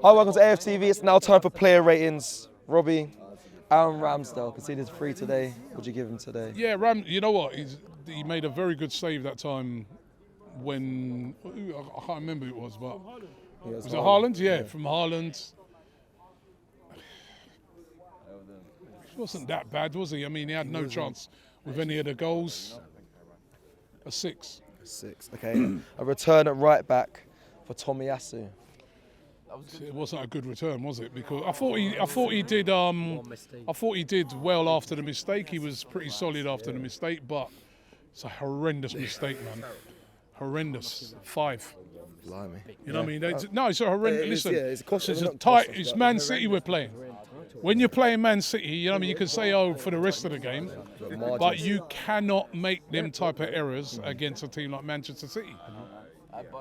Hi, welcome to AFTV. It's now time for player ratings. Robbie, Aaron Ramsdale conceded 3 today. What would you give him today? Yeah, you know what? He made a very good save that time when I can't remember who it was, but was it Haaland? Yeah, from Haaland. He wasn't that bad, was he? I mean, he had no chance with any of the goals. A 6. 6. Okay. A return at right back for Tomiyasu. It wasn't a good return, was it? Because I thought he did well after the mistake. He was pretty solid after the mistake, but it's a horrendous mistake, man. Horrendous. 5. Blimey. You know what I mean? No, it's a horrendous. Listen, it's Man City we're playing. When you're playing Man City, you know what I mean, you can say, oh, for the rest of the game, but you cannot make them type of errors against a team like Manchester City.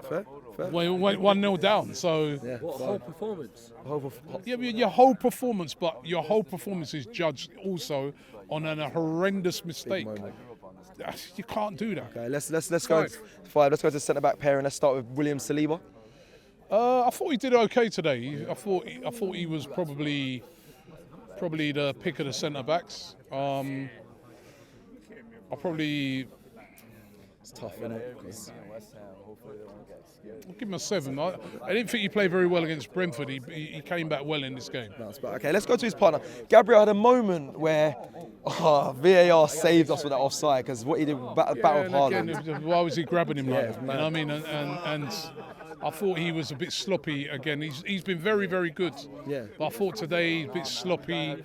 Fair. Well, 1-0 down, so... Whole performance? Yeah, your whole performance, but your whole performance is judged also on a horrendous mistake. You can't do that. Okay, let's go 5. Let's go to centre back pairing. Let's start with William Saliba. I thought he did okay today. I thought he was probably the pick of the centre backs. It's tough, isn't it? I'll give him a 7. I didn't think he played very well against Brentford. He came back well in this game. Okay, let's go to his partner. Gabriel had a moment where VAR saved us with that offside because what he did battle with Haaland. Why was he grabbing him like that? You know what I mean? And I thought he was a bit sloppy again. He's been very, very good. Yeah. But I thought today he's a bit sloppy.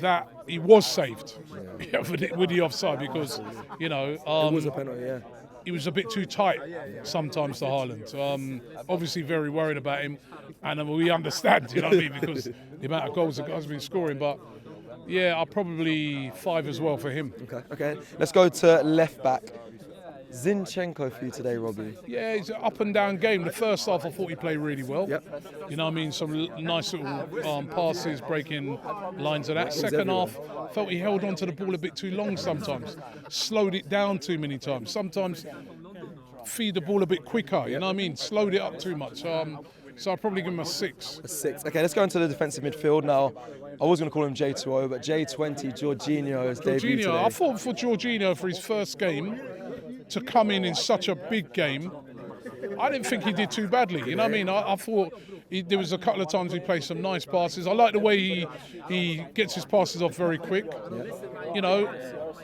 That he was saved with the offside because, you know... it was a penalty, yeah. He was a bit too tight sometimes to Haaland. Obviously very worried about him, and we understand, you know what I mean, because the amount of goals the guy's been scoring. But yeah, I'll probably 5 as well for him. Okay. Let's go to left back. Zinchenko for you today, Robbie. Yeah, it's an up and down game. The first half I thought he played really well. Yep. You know what I mean? Some nice little passes, breaking lines of that. Second half, felt he held on to the ball a bit too long sometimes. Slowed it down too many times. Sometimes feed the ball a bit quicker, you know what I mean? Slowed it up too much. So I'll probably give him a 6. A 6. Okay, let's go into the defensive midfield now. I was going to call him J2O, but J20, Jorginho's debut today. I thought for Jorginho, for his first game, to come in such a big game, I didn't think he did too badly. You know what I mean? I thought there was a couple of times he played some nice passes. I like the way he gets his passes off very quick. You know,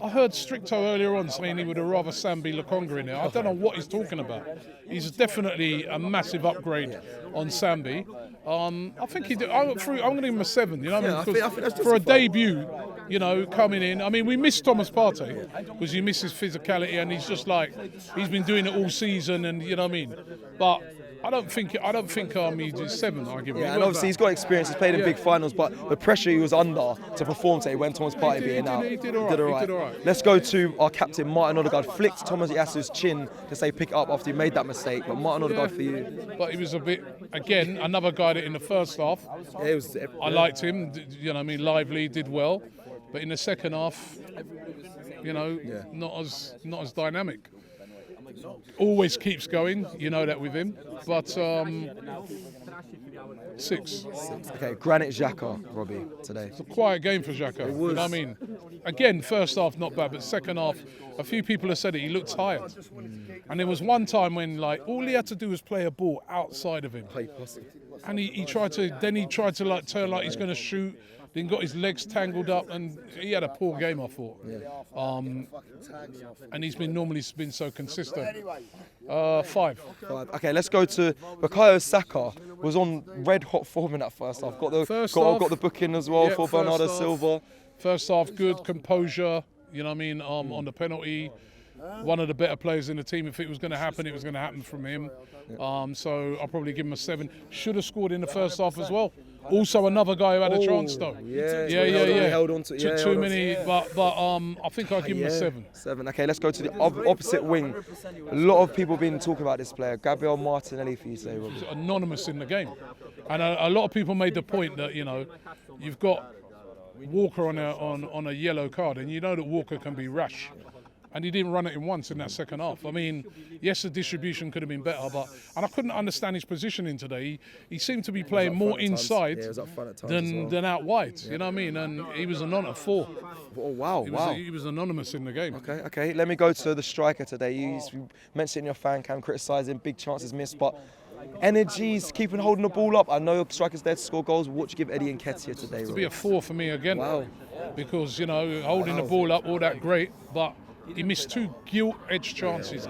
I heard Stricto earlier on saying he would have rather Sambi Lokonga in there. I don't know what he's talking about. He's definitely a massive upgrade on Sambi. I think he did. I'm going to give him a 7. You know what I mean? I think that's for a debut, you know, coming in. I mean, we missed Thomas Partey because you miss his physicality, and he's just like he's been doing it all season, and you know what I mean. But I don't think he did 7. I give him. Yeah, and obviously he's got experience. He's played in big finals, but the pressure he was under to perform today when Thomas Partey being out, he did all right. Let's go to our captain Martin Odegaard. Flicked Thomas Yasu's chin to say pick it up after he made that mistake. But Martin Odegaard for you. But he was a bit, again, another guy that in the first half, I liked him. You know what I mean? Lively, did well, but in the second half, you know, not as dynamic. Always keeps going, you know that with him. But 6. Okay, Granit Xhaka, Robbie, today. It's a quiet game for Xhaka. You know what I mean? Again, first half not bad, but second half, a few people have said it. He looked tired. And there was one time when, like, all he had to do was play a ball outside of him. And he tried to like turn like he's going to shoot. Then got his legs tangled up, and he had a poor game, I thought. And he's been so consistent. 5. Okay, let's go to Bukayo Saka. Was on red hot form in that first half. Got the booking as well for Bernardo Silva. First half, good composure. You know what I mean? On the penalty, one of the better players in the team. If it was going to happen, it was going to happen from him. So I'll probably give him a 7. Should have scored in the first half as well. Also another guy who had a chance though. Yeah. Held on to too many, but I think I'll give him a 7. 7. Okay, let's go to the opposite wing. A lot of people have been talking about this player, Gabriel Martinelli, for you today, Robbie. Anonymous in the game, and a lot of people made the point that, you know, you've got Walker on a yellow card, and you know that Walker can be rash. and he didn't run it in once in that second half. I mean, yes, the distribution could have been better, and I couldn't understand his positioning today. He seemed to be playing more inside than out wide. You know what I mean? And he was anonymous 4. Oh, wow, He was anonymous in the game. Okay. Let me go to the striker today. You mentioned in your fan cam criticising big chances missed, but energies, keeping holding the ball up. I know strikers there to score goals. What would you give Eddie Nketiah today? To be a 4 for me again. Wow. Because, you know, holding the ball up, all that great, but he missed 2 gilt-edged chances.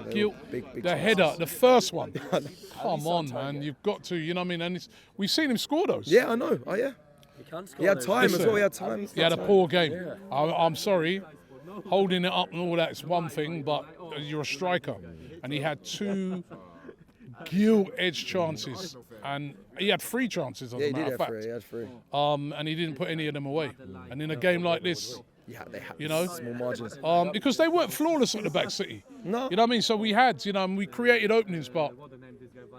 Big the header, the first one. Come on, man, you've got to, you know what I mean? And we've seen him score those. Yeah, I know. Oh, yeah. He had time as well. He had time. He had a poor game. I'm sorry. Holding it up and all that is one thing, but you're a striker. And he had 2 gilt-edged chances. And he had 3 chances, as a matter of fact. He had 3. And he didn't put any of them away. And in a game like this, They had you know, small margins. because they weren't flawless at the back, City. No. You know what I mean? So we had, you know, and we created openings, but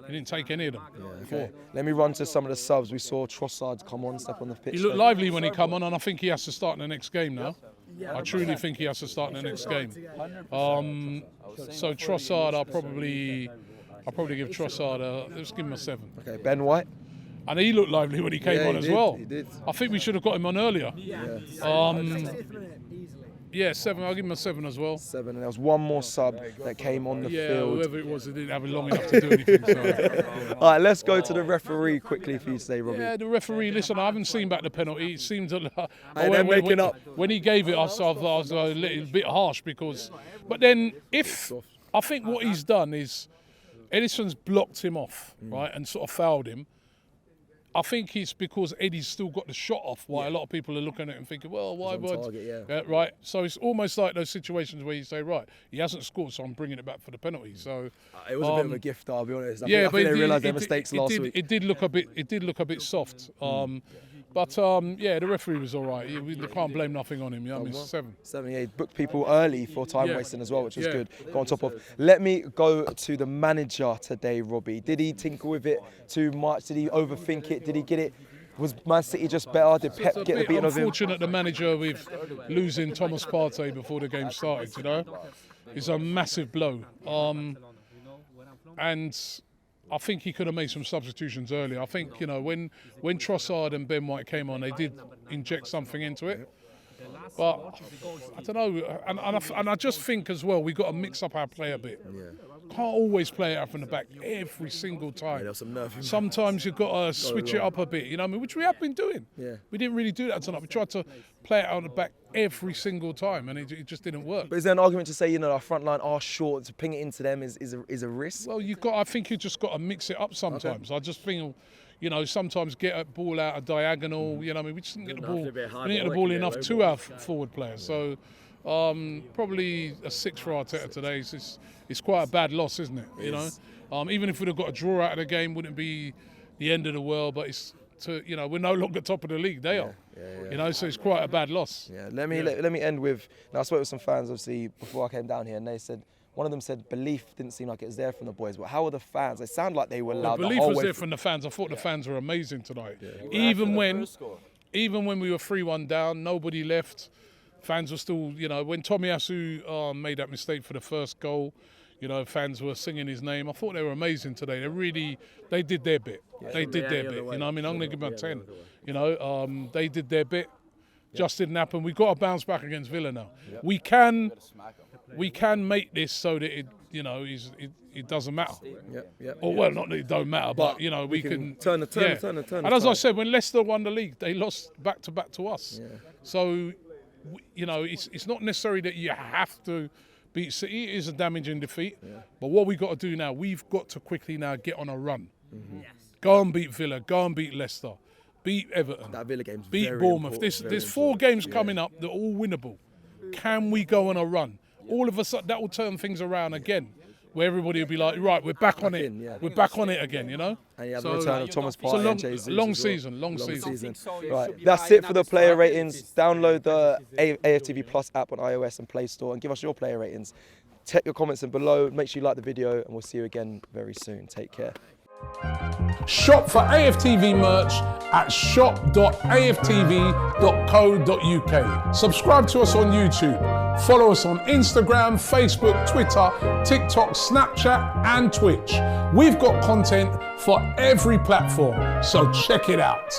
he didn't take any of them. Okay. Let me run to some of the subs. We saw Trossard come on, step on the pitch. He looked lively when he come on, and I think he has to start in the next game now. I truly think he has to start in the next game. So Trossard, I'll probably give Trossard let's give him a 7. Okay, Ben White. And he looked lively when he came on as well. He did. I think we should have got him on earlier. Yeah, 7. I'll give him a 7 as well. 7, and there was one more sub that came on the field. Whoever it was, they didn't have it long enough to do anything. So. All right, let's go to the referee quickly for you today, Robbie. Yeah, the referee. Listen, I haven't seen back the penalty. It seemed when he gave it, I was a little bit harsh because. But then, I think what he's done is, Edison's blocked him off, right, and sort of fouled him. I think it's because Eddie's still got the shot off, why a lot of people are looking at it and thinking, well, why would... Right, so it's almost like those situations where you say, right, he hasn't scored, so I'm bringing it back for the penalty. So it was a bit of a gift, I'll be honest. I think they realised their mistakes last week. It did look a bit soft. But the referee was all right. We can't blame nothing on him. You know, I mean, 7. 7, yeah. He booked people early for time wasting as well, which was good. Go on top of. Let me go to the manager today, Robbie. Did he tinker with it too much? Did he overthink it? Did he get it? Was Man City just better? Did Pep get the beating of him? Unfortunate, the manager with losing Thomas Partey before the game started. You know, it's a massive blow. And I think he could have made some substitutions earlier. I think, you know, when Trossard and Ben White came on, they did inject something into it. But I don't know, and I just think as well, we got to mix up our play a bit. Can't always play it out from the back every single time. Sometimes you've got to switch it up a bit, you know what I mean? Which we have been doing. We didn't really do that tonight. We tried to play it out the back every single time, and it just didn't work. But is there an argument to say, you know, our front line are short, to ping it into them is a risk? Well, I think you just got to mix it up sometimes. I just think, you know, sometimes get a ball out a diagonal. You know, I mean, we just didn't get the ball. We didn't get the ball enough to our forward players. So probably a 6 for Arteta today. It's quite a bad loss, isn't it? You know, even if we'd have got a draw out of the game, wouldn't be the end of the world. But you know, we're no longer top of the league. They are. You know, so it's quite a bad loss. Let me end with. Now I spoke with some fans obviously before I came down here, and they said. One of them said belief didn't seem like it was there from the boys. But how were the fans? They sound like they were loud. The belief was there from the fans. I thought the fans were amazing tonight. Even when we were 3-1 down, nobody left. Fans were still, you know, when Tomiyasu made that mistake for the first goal, you know, fans were singing his name. I thought they were amazing today. They did their bit. They did their bit. You know, I mean, I'm going to give them a 10. You know, they did their bit. Just didn't happen. We've got to bounce back against Villa now. We can make this so that it doesn't matter. Or well, not that it don't matter, but you know, we can turn. And as I said, when Leicester won the league, they lost back to back to us. So, you know, it's not necessary that you have to beat City. It is a damaging defeat. But what we got to do now, we've got to quickly now get on a run. Go and beat Villa. Go and beat Leicester. Beat Everton. That Villa game's beat Bournemouth. There's 4 games coming up that are all winnable. Can we go on a run? All of a sudden, that will turn things around again, where everybody will be like, right, we're back on it. We're back on it again, you know? And you have the return of Thomas Partey and Jesus. Long season. Right, that's it for the player ratings. Download the AFTV Plus app on iOS and Play Store and give us your player ratings. Check your comments in below. Make sure you like the video, and we'll see you again very soon. Take care. Shop for AFTV merch at shop.aftv.co.uk. Subscribe to us on YouTube. Follow us on Instagram, Facebook, Twitter, TikTok, Snapchat, and Twitch. We've got content for every platform, so check it out.